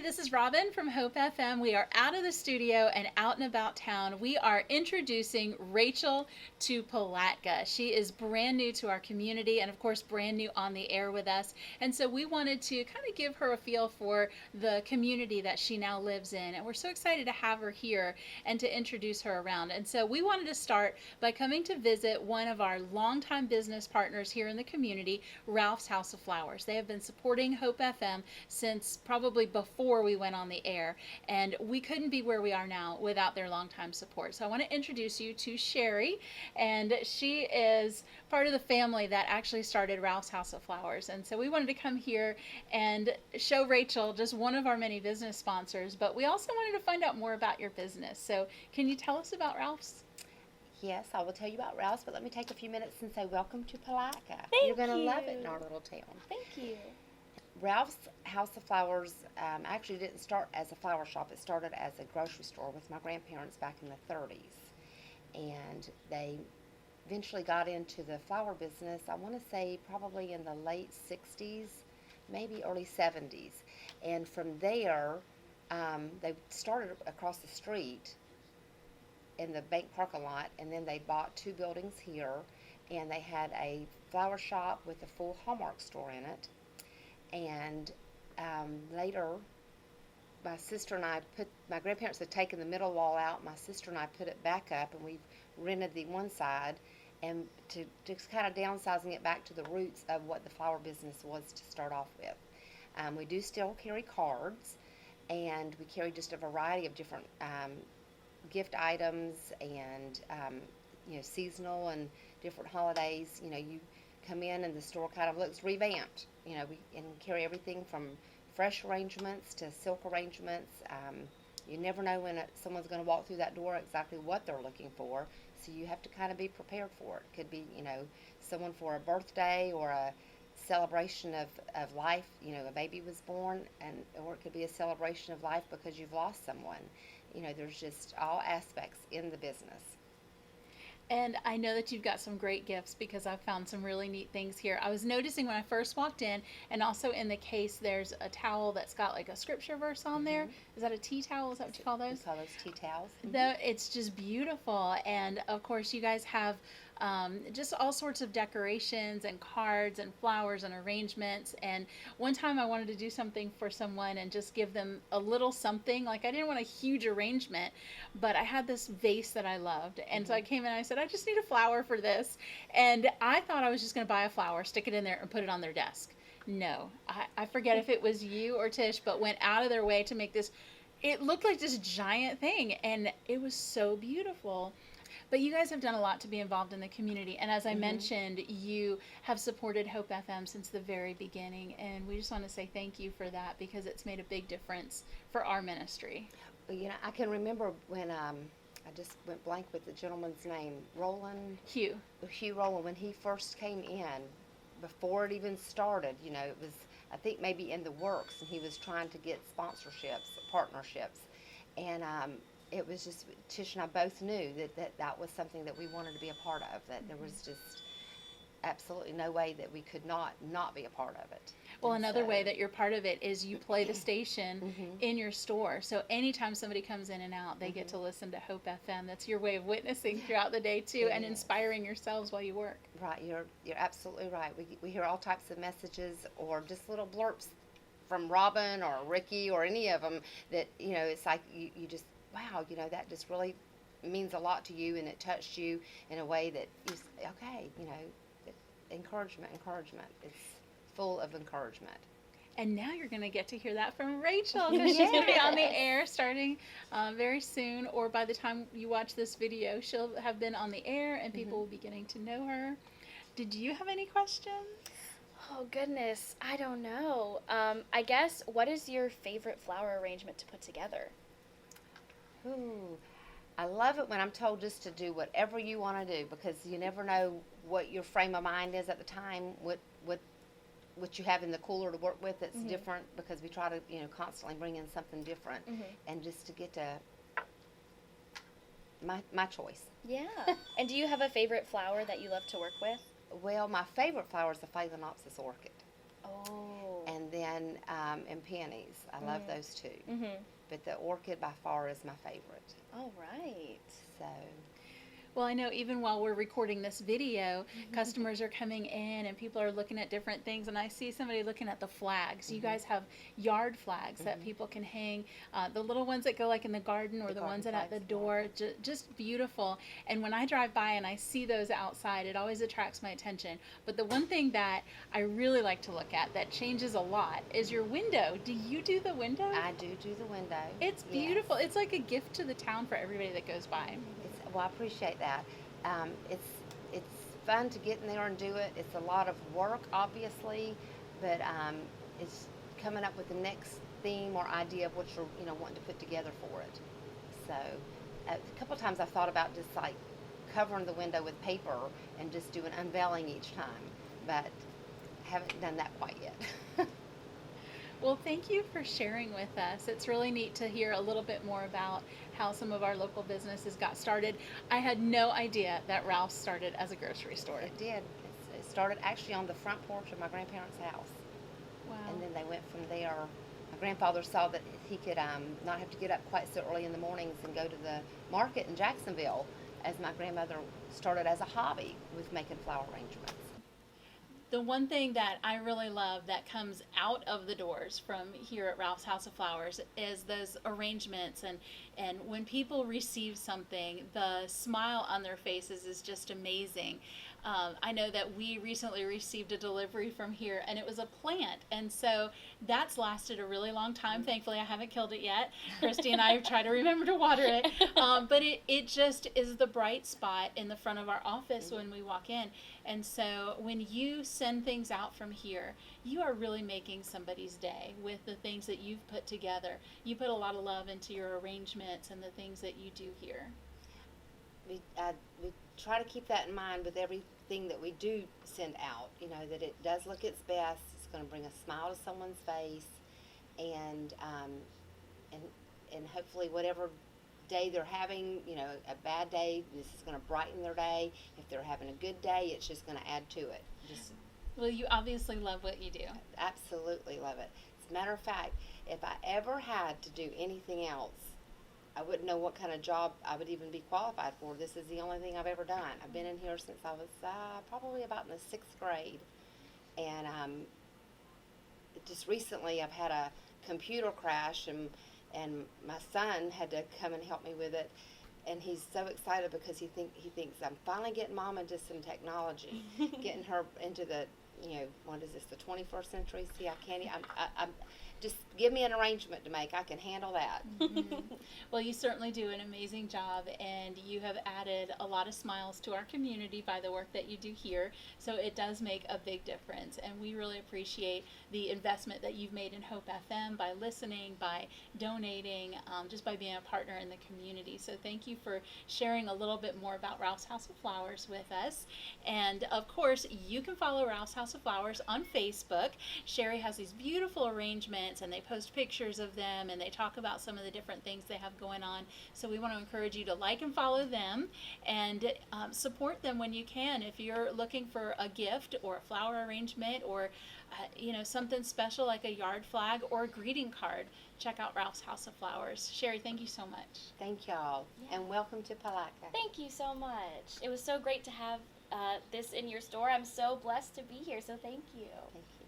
this is Robin from Hope FM. We are out of the studio and out and about town. We are introducing Rachel to Palatka. She is brand new to our community and, of course, brand new on the air with us. And so we wanted to kind of give her a feel for the community that she now lives in. And we're so excited to have her here and to introduce her around. And so we wanted to start by coming to visit one of our longtime business partners here in the community, Ralph's House of Flowers. They have been supporting Hope FM since probably before we went on the air, and we couldn't be where we are now without their longtime support. So I want to introduce you to Sherry, and she is part of the family that actually started Ralph's House of Flowers. And so we wanted to come here and show Rachel just one of our many business sponsors, but we also wanted to find out more about your business. So can you tell us about Ralph's? Yes, I will tell you about Rouse, but let me take a few minutes and say welcome to Palatka. Thank You're going to you. love it in our little town. Thank you. Ralph's House of Flowers actually didn't start as a flower shop. It started as a grocery store with my grandparents back in the 30s. And they eventually got into the flower business, I want to say probably in the late 60s, maybe early 70s. And from there, they started across the street in the bank parking lot, and then they bought 2 buildings here, and they had a flower shop with a full Hallmark store in it. And later, my sister and I my grandparents had taken the middle wall out. My sister and I put it back up, and we rented the one side, and to kind of downsizing it back to the roots of what the flower business was to start off with. We do still carry cards, and we carry just a variety of different gift items and seasonal and different holidays. You come in and the store kind of looks revamped. We and carry everything from fresh arrangements to silk arrangements. You never know when someone's going to walk through that door exactly what they're looking for, so you have to kind of be prepared for it. It could be someone for a birthday or a celebration of life. A baby was born, or it could be a celebration of life because you've lost someone. There's just all aspects in the business. And I know that you've got some great gifts because I've found some really neat things here. I was noticing when I first walked in, and also in the case, there's a towel that's got like a scripture verse on there. Is that a tea towel? Is that what you call those? We call those tea towels. It's just beautiful. And of course, you guys have just all sorts of decorations and cards and flowers and arrangements. And one time I wanted to do something for someone and just give them a little something. Like, I didn't want a huge arrangement, but I had this vase that I loved. And so I came in and I said, I just need a flower for this. And I thought I was just going to buy a flower, stick it in there, and put it on their desk. No, I forget if it was you or Tish, but went out of their way to make this. It looked like this giant thing, and it was so beautiful. But you guys have done a lot to be involved in the community. And as I mentioned, you have supported Hope FM since the very beginning. And we just want to say thank you for that because it's made a big difference for our ministry. Well, I can remember when I just went blank with the gentleman's name, Hugh Rowland, when he first came in, before it even started, it was, I think, maybe in the works, and he was trying to get sponsorships, partnerships. And it was just, Tish and I both knew that was something that we wanted to be a part of, that there was just absolutely no way that we could not be a part of it. Well, another way that you're part of it is you play the station in your store. So anytime somebody comes in and out, they get to listen to Hope FM. That's your way of witnessing throughout the day, too, and inspiring yourselves while you work. Right, you're absolutely right. We hear all types of messages or just little blurps from Robin or Ricky or any of them that, it's like you just, wow, that just really means a lot to you, and it touched you in a way that you say, okay, encouragement. It's full of encouragement. And now you're going to get to hear that from Rachel because she's going to be on the air starting very soon, or by the time you watch this video, she'll have been on the air and people will be getting to know her. Did you have any questions? Oh, goodness. I don't know. I guess, what is your favorite flower arrangement to put together? Ooh, I love it when I'm told just to do whatever you want to do, because you never know what your frame of mind is at the time, what you have in the cooler to work with that's different, because we try to constantly bring in something different, and just to get to my choice. Yeah. And do you have a favorite flower that you love to work with? Well, my favorite flower is the Phalaenopsis orchid. Oh. And then and peonies. I love those two. Mhm. But the orchid by far is my favorite. All right. So Well, I know even while we're recording this video, customers are coming in and people are looking at different things. And I see somebody looking at the flags. You guys have yard flags that people can hang, the little ones that go like in the garden, or the garden ones that at the flags, door. Just beautiful. And when I drive by and I see those outside, it always attracts my attention. But the one thing that I really like to look at that changes a lot is your window. Do you do the window? I do the window. It's Yes. beautiful. It's like a gift to the town for everybody that goes by. Well, I appreciate that. It's fun to get in there and do it. It's a lot of work, obviously, but it's coming up with the next theme or idea of what you're wanting to put together for it. So a couple of times I've thought about just like covering the window with paper and just doing unveiling each time, but haven't done that quite yet. Well, thank you for sharing with us. It's really neat to hear a little bit more about how some of our local businesses got started. I had no idea that Ralph's started as a grocery store. It did. It started actually on the front porch of my grandparents' house. Wow. And then they went from there. My grandfather saw that he could not have to get up quite so early in the mornings and go to the market in Jacksonville, as my grandmother started as a hobby with making flower arrangements. The one thing that I really love that comes out of the doors from here at Ralph's House of Flowers is those arrangements, and when people receive something, the smile on their faces is just amazing. I know that we recently received a delivery from here, and it was a plant, and so that's lasted a really long time. Thankfully, I haven't killed it yet. Christy and I try to remember to water it, but it just is the bright spot in the front of our office when we walk in. And so when you send things out from here, you are really making somebody's day with the things that you've put together. You put a lot of love into your arrangements and the things that you do here. We try to keep that in mind with everything that we do send out, that it does look its best. It's going to bring a smile to someone's face, and hopefully whatever day they're having, a bad day, this is going to brighten their day. If they're having a good day, it's just going to add to it. Well, you obviously love what you do. Absolutely love it. As a matter of fact, if I ever had to do anything else, I wouldn't know what kind of job I would even be qualified for. This is the only thing I've ever done. I've been in here since I was probably about in the 6th grade. And just recently I've had a computer crash, and my son had to come and help me with it. And he's so excited because he thinks I'm finally getting Mom into some technology, getting her into the, what is this, the 21st century? See, I can't, I'm just give me an arrangement to make. I can handle that. Well, you certainly do an amazing job, and you have added a lot of smiles to our community by the work that you do here. So it does make a big difference, and we really appreciate the investment that you've made in Hope FM by listening, by donating, just by being a partner in the community. So thank you for sharing a little bit more about Ralph's House of Flowers with us. And of course, you can follow Ralph's House of Flowers on Facebook. Sherry has these beautiful arrangements, and they post pictures of them, and they talk about some of the different things they have going on. So we want to encourage you to like and follow them, and support them when you can. If you're looking for a gift or a flower arrangement, or something special like a yard flag or a greeting card, check out Ralph's House of Flowers. Sherry, thank you so much. Thank y'all, and welcome to Palatka. Thank you so much. It was so great to have this in your store. I'm so blessed to be here, so thank you. Thank you.